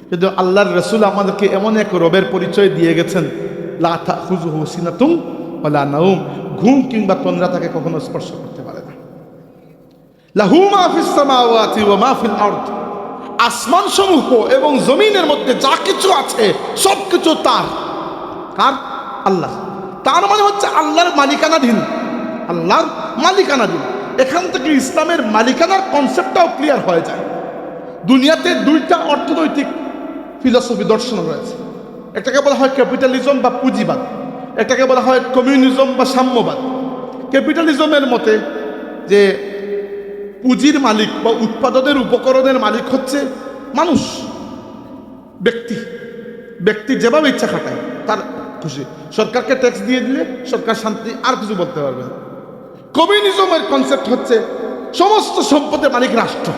কিন্তু আল্লাহর রাসূল আমাদেরকে এমন এক রবের পরিচয় দিয়ে গেছেন, লা তাখুযুহু সিনাতুন ওয়ালা নাওম, ঘুম কিংবা তন্দ্রা তাকে কখনো স্পর্শ করতে পারে না। লাহু মা ফিস সামাওয়াতি ওয়া মা ফিল আরদ, আসমান সমূহ এবং জমিনের মধ্যে যা কিছু আছে সব কিছু তার। কার? আল্লাহ। তার মানে হচ্ছে আল্লাহর মালিকানাধীন, আল্লাহর মালিকানাধীন। এখান থেকে ইসলামের মালিকানার কনসেপ্টটাও ক্লিয়ার হয়ে যায়। দুনিয়াতে দুইটা অর্থনৈতিক ফিলসফি দর্শন রয়েছে। একটাকে বলা হয় ক্যাপিটালিজম বা পুঁজিবাদ, একটাকে বলা হয় কমিউনিজম বা সাম্যবাদ। ক্যাপিটালিজমের মতে যে পুঁজির মালিক বা উৎপাদনের উপকরণের মালিক হচ্ছে মানুষ, ব্যক্তি। ব্যক্তি যেভাবে ইচ্ছা খাটায় তার খুশি, সরকারকে ট্যাক্স দিয়ে দিলে সরকার শান্তি, আর কিছু বলতে পারবে না। কমিউনিজমের কনসেপ্ট হচ্ছে সমস্ত সম্পদের মালিক রাষ্ট্র।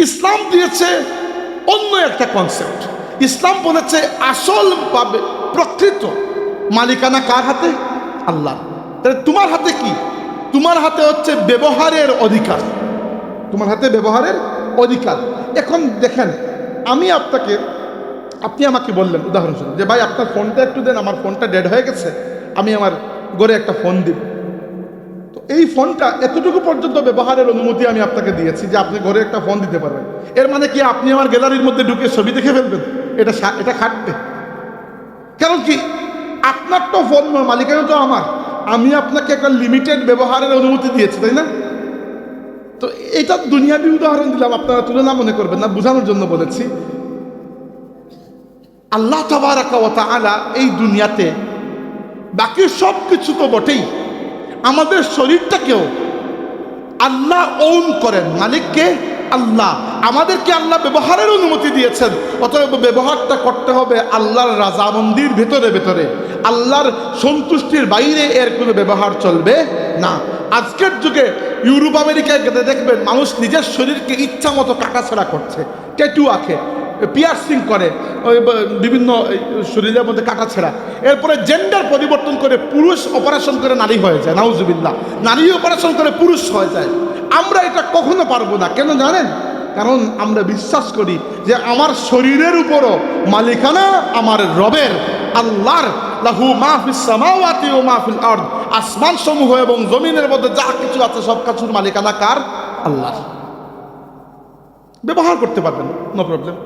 ইসলাম দিয়েছে অন্য একটা কনসেপ্ট। ইসলাম বলেছে আসল ভাবে প্রকৃত মালিকানা কার হাতে? আল্লাহ। তাহলে তোমার হাতে কি? তোমার হাতে হচ্ছে ব্যবহারের অধিকার, তোমার হাতে ব্যবহারের অধিকার। এখন দেখেন, আপনি আমাকে বললেন উদাহরণস্বরূপ যে ভাই আপনার ফোনটা একটু দেন, আমার ফোনটা ডেড হয়ে গেছে, আমি আমার ঘরে একটা ফোন দিব। তো এই ফোনটা এতটুকু পর্যন্ত ব্যবহারের অনুমতি আমি আপনাকে দিয়েছি যে আপনি ঘরে একটা ফোন দিতে পারবেন। এর মানে কি আপনি আমার গ্যালারির মধ্যে ঢুকে ছবি দেখে ফেলবেন? এটা খাটবে। কারণ কি, আপনার তো ফোন মালিকানা তো আমার, আমি আপনাকে একটা লিমিটেড ব্যবহারের অনুমতি দিয়েছি, তাই না? তো এটা দুনিয়াবি উদাহরণ দিলাম, আপনারা তুলনা মনে করবেন না, বোঝানোর জন্য বলেছি। আল্লাহ তাবারাকা ওয়া তাআলা এই দুনিয়াতে বাকি সব কিছু তো বটেই, আমাদের শরীরটাকেও আল্লাহ ওন করেন। মালিককে আল্লাহ, আমাদেরকে আল্লাহ ব্যবহারের অনুমতি দিয়েছেন। অতএব ব্যবহারটা করতে হবে আল্লাহর রাজামন্দির ভেতরে ভেতরে, আল্লাহর সন্তুষ্টির বাইরে এর কোনো ব্যবহার চলবে না। আজকের যুগে ইউরোপ আমেরিকায় গেলে দেখবেন মানুষ নিজের শরীরকে ইচ্ছা মতো কাটাছাড়া করছে, ট্যাটু আঁকে, পিয়ার্সিং করে, বিভিন্ন শরীরের মধ্যে কাটাছেড়া, এরপরে জেন্ডার পরিবর্তন করে পুরুষ অপারেশন করে নারী হয়ে যায়, নাউজুবিল্লাহ। নারী অপারেশন করে পুরুষ হয়ে যায়। আমরা এটা কখনো পারবো না। কেন জানেন? কারণ আমরা বিশ্বাস করি যে আমার শরীরের উপরও মালিকানা আমার রবের, আল্লাহর। লাহু মা ফিস সামাওয়াতি ওয়া মা ফিল আরদ, আসমান সমূহ এবং জমিনের মধ্যে যা কিছু আছে সব কিছুর মালিকানা কার? আল্লাহর। ব্যবহার করতে পারবেন, নো প্রবলেম।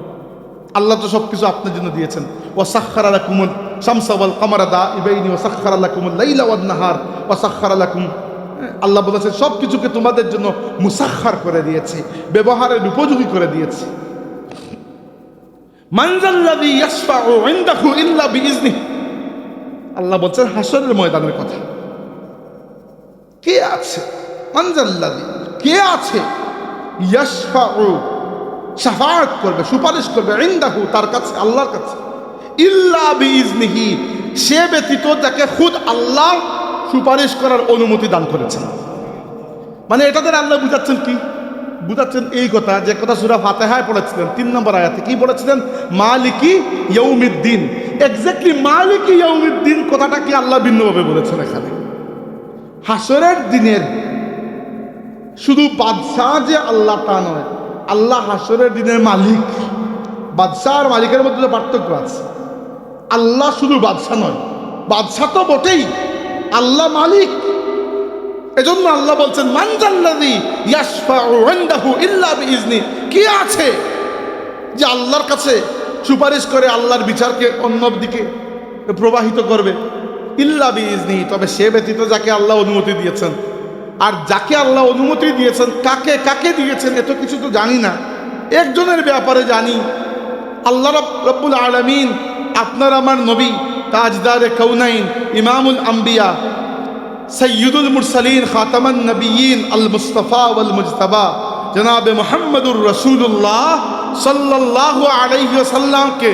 আল্লাহ তো সব কিছু আপনার জন্য দিয়েছেন। ওয়া সাখখারা লাকুমুল শামসা ওয়াল কমারা দাইবাইনি ওয়া সাখখারা লাকুমুল লাইলা ওয়ান নাহার ওয়া সাখখারা লাকুম, আল্লাহ বলেছেন সব কিছুকে তোমাদের জন্য মুসাখখার করে দিয়েছি, ব্যবহারের উপযোগী করে দিয়েছি। মান যাল্লাযী ইয়াশফাউ ইনদাহু ইল্লা বিইজনিহি, আল্লাহ বলছেন হাসরের ময়দানের কথা। কে আছে? মান যাল্লাযী, কে আছে? ইয়াশফাউ, শাফাআত করবে, সুপারিশ করবে, ইনদাহু, তার কাছে, আল্লাহর কাছে, ইল্লা বিইজনিহি, সে ব্যতীত যাকে খুদ আল্লাহ সুপারিশ করার অনুমতি দান করেছেন। মানে এটা দ্বারা আল্লাহ বুঝাচ্ছেন কি? বুঝাচ্ছেন এই কথা, যে কথা সূরা ফাতিহায় পড়েছিলেন 3 নম্বর আয়াতে। কি বলেছিলেন? মালিকি ইয়াউমিদ্দিন। এক্স্যাক্টলি মালিকি ইয়াউমিদ্দিন কথাটা কি আল্লাহ ভিন্নভাবে বলেছেন এখানে। হাসরের দিনের শুধু বাদশাহ যে আল্লাহ তা নয়, আল্লাহ হাসরের দিনের মালিক। বাদশাহ আর মালিকের মধ্যে পার্থক্য আছে। আল্লাহ শুধু বাদশাহ নয়, বাদশাহ তো বটেই, আল্লাহ মালিক। এজন্য আল্লাহ বলছেন মান যাল্লাযী ইয়াশফাউ ইনদাহু ইল্লা বিইজনি, কে আছে যে আল্লাহর কাছে সুপারিশ করে আল্লাহর বিচারকে অন্য দিকে প্রবাহিত করবে? ইল্লা বিইজনি, তবে সে ব্যতীত যাকে আল্লাহ অনুমতি দিয়েছেন। আর যাকে আল্লাহ অনুমতি দিয়েছেন, কাকে কাকে দিয়েছেন এত কিছু তো জানি না, একজনের ব্যাপারে জানি, আল্লাহ রাব্বুল আলামিন, আপনার আমার নবী, তাজদারে কাউনাইন, ইমামুল আম্বিয়া, সৈয়দুল মুরসালিন, খাতামান নবিয়্যিন, আল মুস্তাফা ওয়াল মুজতাবা, জনাবে মুহাম্মদুর রাসূলুল্লাহ সাল্লাল্লাহু আলাইহি ওয়াসাল্লামকে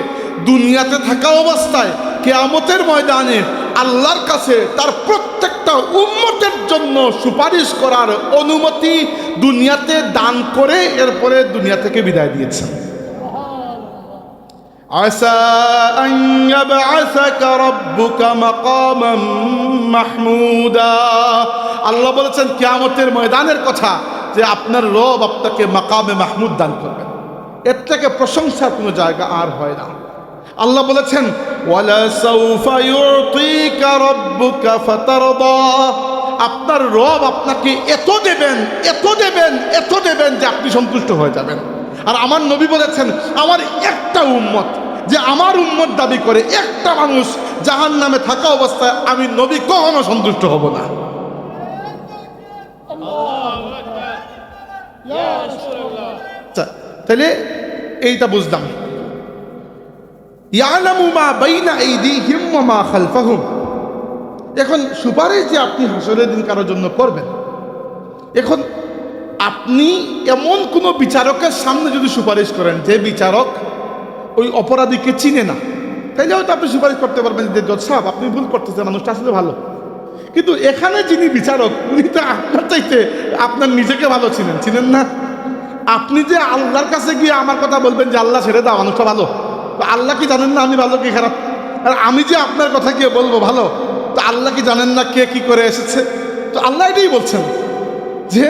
দুনিয়াতে থাকা অবস্থায় কিয়ামতের ময়দানে আল্লাহর কাছে তার প্রত্যেকটা উম্মতের জন্য সুপারিশ করার অনুমতি দুনিয়াতে দান করে এরপরে দুনিয়া থেকে বিদায় দিয়েছেন। আসা আন ইয়াবআসাকা রাব্বুকা মাকামান মাহমুদা, আল্লাহ বলেছেন কিয়ামতের ময়দানের কথা যে আপনার রব আপনাকে মাকামে মাহমুদ দান করবেন। এর থেকে প্রশংসার কোনো জায়গা আর হয় না। আল্লাহ বলেছেন ওয়ালা সাউফা ইউতিকা রাব্বুকা ফাতারদা, আপনার রব আপনাকে এত দেবেন, এত দেবেন, এত দেবেন যে আপনি সন্তুষ্ট হয়ে যাবেন। আর আমার নবী বলেছেন আমার একটা উম্মত, যে আমার উম্মত দাবি করে একটা মানুষ জাহান্নামে থাকা অবস্থায় আমি নবী কখনো সন্তুষ্ট হব না। তাহলে এইটা বুঝলাম। ইয়ালামু মা বাইনা আইদিহিম ওয়া মা খালফাহুম। এখন সুপারিশ যে আপনি হাসরের দিন কারোর জন্য করবেন, এখন আপনি এমন কোনো বিচারকের সামনে যদি সুপারিশ করেন যে বিচারক ওই অপরাধীকে চিনে না, তাইলে হয়তো আপনি সুপারিশ করতে পারবেন যে জজ সাহেব আপনি ভুল করতেছেন, মানুষটা আসলে ভালো। কিন্তু এখানে যিনি বিচারক উনি তো আপনার চাইতে আপনার নিজেকে ভালো চিনেন না। আপনি যে আল্লাহর কাছে গিয়ে আমার কথা বলবেন যে আল্লাহ ছেড়ে দাও, মানুষটা ভালো, তো আল্লাহ কি জানেন না আমি ভালো কি খারাপ? আর আমি যে আপনার কথা গিয়ে বলবো ভালো, তো আল্লাহ কি জানেন না কে কি করে এসেছে? তো আল্লাহ এটাই বলছেন যে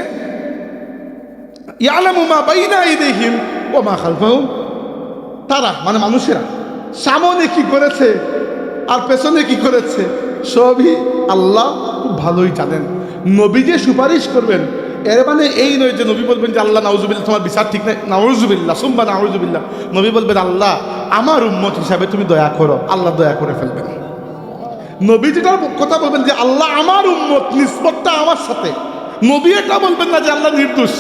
ইয়ালামু মা বাইনা আইদিহিম ওয়া মা খালফাহুম। তারা মানে মানুষেরা সামনে কি করেছে আর পেছনে কি করেছে সবই আল্লাহ খুব ভালোই জানেন। নবী যে সুপারিশ করবেন এর মানে এই নয় যে নবী বলবেন যে আল্লাহ নাউজুবিল্লাহ তোমার বিচার ঠিক নাই, নাউজুবিল্লাহ সুম্মা নাউজুবিল্লাহ। নবী বলবেন আল্লাহ আমার উম্মত হিসাবে তুমি দয়া করো, আল্লাহ দয়া করে ফেলবেন। নবী যেটার কথা বলবেন যে আল্লাহ আমার উম্মত, নিসবতটা আমার সাথে। নবী এটা বলবেন না যে আল্লাহ নির্দোষ,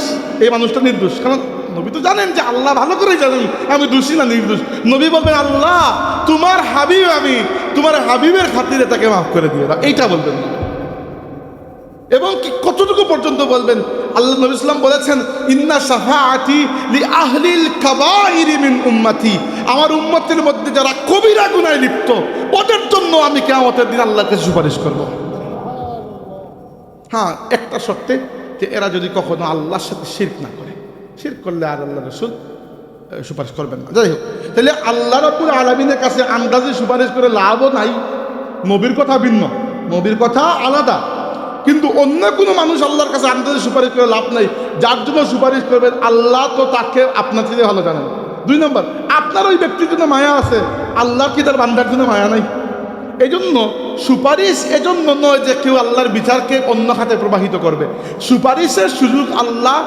এই মানুষটা নির্দোষ, কারণ নবী তো জানেন যে আল্লাহ ভালো করেই জানেন আমি দোষী না নির্দোষ। নবী বলবেন আল্লাহ তোমার হাবিব, আমি তোমার হাবিবের খাতিরে তাকে মাফ করে দিয়ে দাও, এইটা বলবেন। এবং কি কতটুকু পর্যন্ত বলবেন? আল্লাহ নবী ইসলাম বলেছেন ইন্না শাফাআতি লি আহলিল কাবাইরি মিন উম্মতি, আমার উম্মতের মধ্যে যারা কবিরা গুনাহে লিপ্ত ওদের জন্য আমি কিয়ামতের দিন আল্লাহর কাছে সুপারিশ করব। হ্যাঁ, একটা শর্তে, যে এরা যদি কখনো আল্লাহর সাথে শিরক না করে। শিরক করলে আর আল্লাহ রাসূল সুপারিশ করবেন না। যাই হোক, তাহলে আল্লাহ রাব্বুল আলামিনের কাছে আন্দাজে সুপারিশ করে লাভও নাই। নবীর কথা ভিন্ন, নবীর কথা আলাদা, কিন্তু অন্য কোনো মানুষ আল্লাহর কাছে আন্দাজে সুপারিশ করে লাভ নাই। যার জন্য সুপারিশ করবেন আল্লাহ তো তাকে আপনার থেকে ভালো জানেন। 2 নম্বর, আপনার ওই ব্যক্তির জন্য মায়া আছে, আল্লাহর কি তার বান্দার জন্য মায়া নাই? এই জন্য সুপারিশ এজন্য নয় যে কেউ আল্লাহর বিচারকে অন্য খাতে প্রবাহিত করবে। সুপারিশের সুযোগ আল্লাহ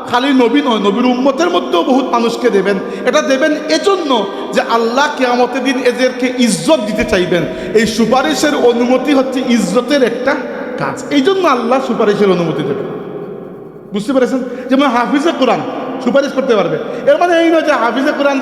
খালি নবী নয়, নবীর উম্মতের মধ্যেও বহুত মানুষকে দেবেন। এটা দেবেন এজন্য যে আল্লাহ কিয়ামতের দিন এদেরকে ইজ্জত দিতে চাইবেন। এই সুপারিশের অনুমতি হচ্ছে ইজ্জতের একটা কাজ, এই জন্য আল্লাহ সুপারিশের অনুমতি দেবেন। বুঝতে পেরেছেন? যেমন হাফিজে কোরআন সুপারিশ করতে পারবে, এর মানে এই নয় যে হাফিজে কোরআন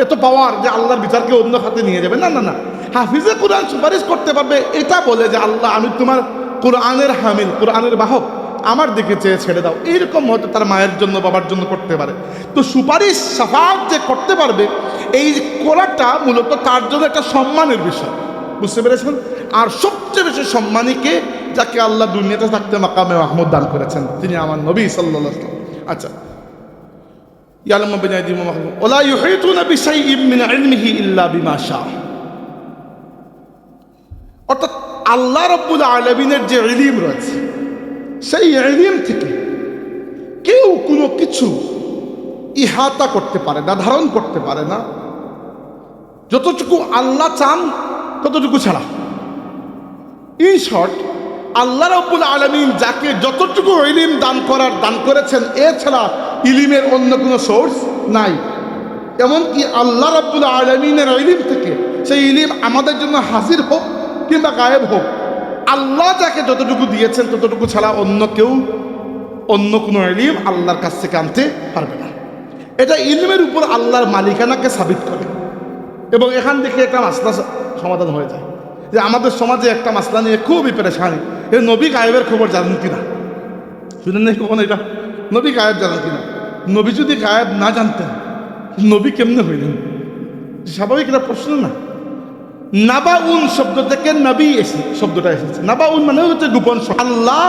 এত পাওয়ার যে আল্লাহর বিচারকে অন্য খাতে নিয়ে যাবে, না না না। হাফিজে কোরআন সুপারিশ করতে পারবে এটা বলে যে আল্লাহ আমি তোমার কোরআনের হামিল, কোরআনের বাহক, আমার দিকে চেয়ে ছেড়ে দাও, এইরকম হয়তো তার মায়ের জন্য বাবার জন্য করতে পারে। তো সুপারিশ শাফাআত যে করতে পারবে এই করাটা মূলত তার জন্য একটা সম্মানের বিষয়। বুঝতে পেরেছেন? আর সবচেয়ে বেশি সম্মানীকে যাকে আল্লাহ দুনিয়াতে থাকতে মাকামে মাহমুদ দান করেছেন, তিনি আমার নবী সাল্লাল্লাহু আলাইহি ওয়াসাল্লাম। আচ্ছা, ইয়ালামু বাইনা আইদিহিম ওয়া মা খালফাহুম ওয়া লা ইউহিতুনা বিশাইইন মিন ইলমিহি ইল্লা বিমা শাআ। অর্থাৎ আল্লাহ রাব্বুল আলামিনের যে ইলম রয়েছে সেই ইলম থেকে কেউ কোনো কিছু ইহাতা করতে পারে না, ধারণ করতে পারে না, যতটুকু আল্লাহ চান ততটুকু ছাড়া। ইন শর্ট, আল্লাহ রাব্বুল আলামিন যাকে যতটুকু ইলম দান করার দান করেছেন, এছাড়া ইলমের অন্য কোনো সোর্স নাই। এমনকি আল্লাহ রাব্বুল আলামিনের ইলম থেকে সেই ইলম আমাদের জন্য হাজির হোক কিংবা গায়েব হোক, আল্লাহ যাকে যতটুকু দিয়েছেন ততটুকু ছাড়া অন্য কেউ অন্য কোনো ইলম আল্লাহর কাছ থেকে আনতে পারবে না। এটা ইলমের উপর আল্লাহর মালিকানাকে সাবিত করে। এবং এখান থেকে একটা মাসলা সমাধান হয়ে যায় যে আমাদের সমাজে একটা মাসলা নিয়ে খুবই পেরেশানি, এ নবী গায়েবের খবর জানেন কিনা? শুনেন নাই কখনো এটা? নবী গায়েব জানেন কিনা? নবী যদি গায়েব না জানতেন নবী কেমনে হইলেন? স্বাভাবিক এটা প্রশ্ন না। নাবাউন শব্দ থেকে নবী শব্দটা এসেছে। নাবাউন মানে হচ্ছে গোপন। আল্লাহ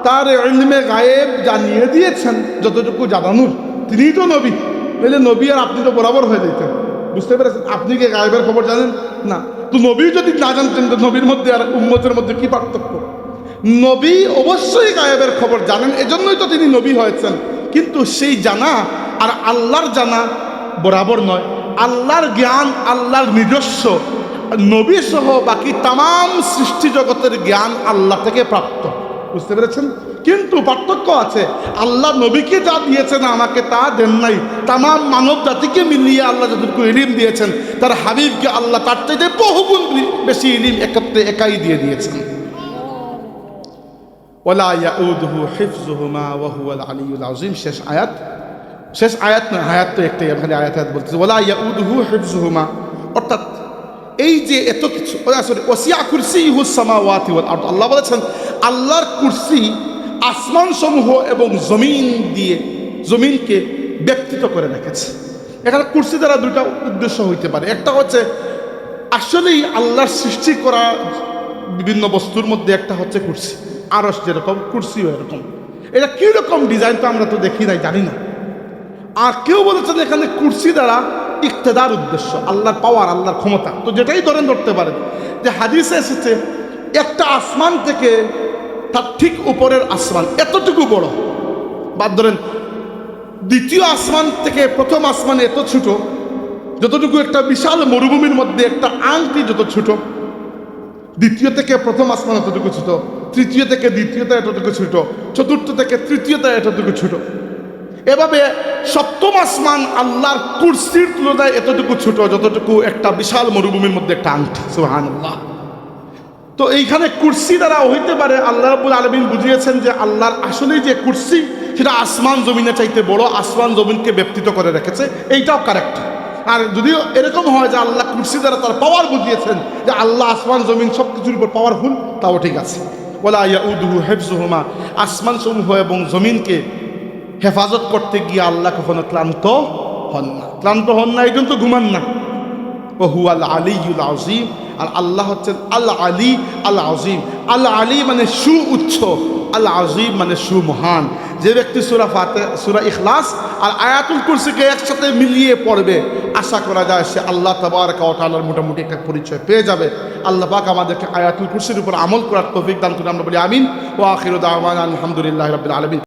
তার ইলমে গায়েব জানিয়ে দিয়েছেন যতটুকু জানানোর, তিনিই তো নবী। তাহলে নবী আর আপনি তো বরাবর হয়ে যেতেন। বুঝতে পেরেছেন? আপনি কি গায়েবের খবর জানেন না? তো নবী যদি না জানতেন তো নবীর মধ্যে আর উম্মতের মধ্যে কি পার্থক্য? নবী অবশ্যই গায়েবের খবর জানেন, এজন্যই তো তিনি নবী হয়েছেন। কিন্তু সেই জানা আর আল্লাহর জানা বরাবর নয়। আল্লাহর জ্ঞান আল্লাহর নিজস্ব, নবী সহ বাকি তাম সৃষ্টি জগতের জ্ঞান আল্লাহ থেকে প্রাপ্ত। বুঝতে পেরেছেন? কিন্তু পার্থক্য আছে। আল্লাহ নবীকে যা দিয়েছেন আমাকে তা দেন নাই। তাম মানব জাতিকে মিলিয়ে আল্লাহ যতটুকু ইলম দিয়েছেন, তার হাবিবকে আল্লাহ তার চাইতে বহুগুণ বেশি ইলম একত্রে একাই দিয়ে দিয়েছেন। ওয়ালা ইয়াউদুহু হিফযুহুমা ওয়া হুয়াল আলিয়্যুল আযীম, শেষ আয়াত। শেষ আয়াত না, আয়াত তো একটাই, খালি আয়াত বলতেছে ওয়ালা ইয়াউদুহু হিফযুহুমা, অর্থাৎ এই যে এত কিছু, সরি, ওয়াসিআ কুরসিয়ুহুস সামাওয়াতি ওয়াল আরদ, আল্লাহ বলেছেন আল্লাহর কুরসি আসমান সমূহ এবং জমিনকে ব্যক্তিত করে রেখেছে। এখানে কুরসি দ্বারা দুইটা উদ্দেশ্য হইতে পারে। একটা হচ্ছে আসলেই আল্লাহর সৃষ্টি করা বিভিন্ন বস্তুর মধ্যে একটা হচ্ছে কুরসি, আরশ যেরকম কুরসিও এরকম। এটা কীরকম ডিজাইন তো আমরা তো দেখি নাই, জানি না। আর কেউ বলেছেন এখানে কুরসি দ্বারা ইক্তেদার উদ্দেশ্য, আল্লাহর পাওয়ার, আল্লাহর ক্ষমতা। তো যেটাই ধরতে পারেন যে হাদিসে এসেছে একটা আসমান থেকে তার ঠিক উপরের আসমান এতটুকু বড়, বাদ ধরেন দ্বিতীয় আসমান থেকে প্রথম আসমানে এত ছোট, যতটুকু একটা বিশাল মরুভূমির মধ্যে একটা আংটি যত ছোট, দ্বিতীয় থেকে প্রথম আসমান এতটুকু ছোট, তৃতীয় থেকে দ্বিতীয়টা এতটুকু ছোট, চতুর্থ থেকে তৃতীয়টা এতটুকু ছোট। এভাবে সপ্তম আসমান আল্লাহর কুরসির তুলনায় এতটুকু ছোট যতটুকু একটা বিশাল মরুভূমির মধ্যে একটা আংটি। সুবহানাল্লাহ। তো এইখানে কুরসি দ্বারা হইতে পারে আল্লাহ রাব্বুল আলামিন বুঝিয়েছেন যে আল্লাহর আসলেই যে কুরসি সেটা আসমান জমিনের চাইতে বড়, আসমান জমিনকে ব্যক্তিত করে রেখেছে, এইটাও কারেক্ট। আর যদিও এরকম হয় যে আল্লাহ কুরসি দ্বারা তার পাওয়ার বুঝিয়েছেন যে আল্লাহ আসমান জমিন সব কিছুর উপর পাওয়ারফুল, তাও ঠিক আছে। ওয়ালা ইয়াউদুহু হিফযুহুমা, আসমান সমূহ এবং জমিনকে হেফাজত করতে গিয়ে আল্লাহ কখনো ক্লান্ত হন না, এই জন্য তো ঘুমান না। ও হুয়াল আলিয়ুল আযীম, আর আল্লাহ হচ্ছেন আল আলী আল আযীম। আল আলী মানে সুউচ্চ, আল আযীম মানে সুমহান। যে ব্যক্তি সূরা ইখলাস আর আয়াতুল কুরসিকে একসাথে মিলিয়ে পড়বে, আশা করা যায় সে আল্লাহ তাবারaka ওয়া তাআলার মোটামুটি একটা পরিচয় পেয়ে যাবে। আল্লাহ পাক আমাদেরকে আয়াতুল কুরসির উপর আমল করার তৌফিক দান করে। আমরা বলি আমিন। ওয়া আখিরু দাওয়ানা আলহামদুলিল্লাহি রাব্বিল আলামিন।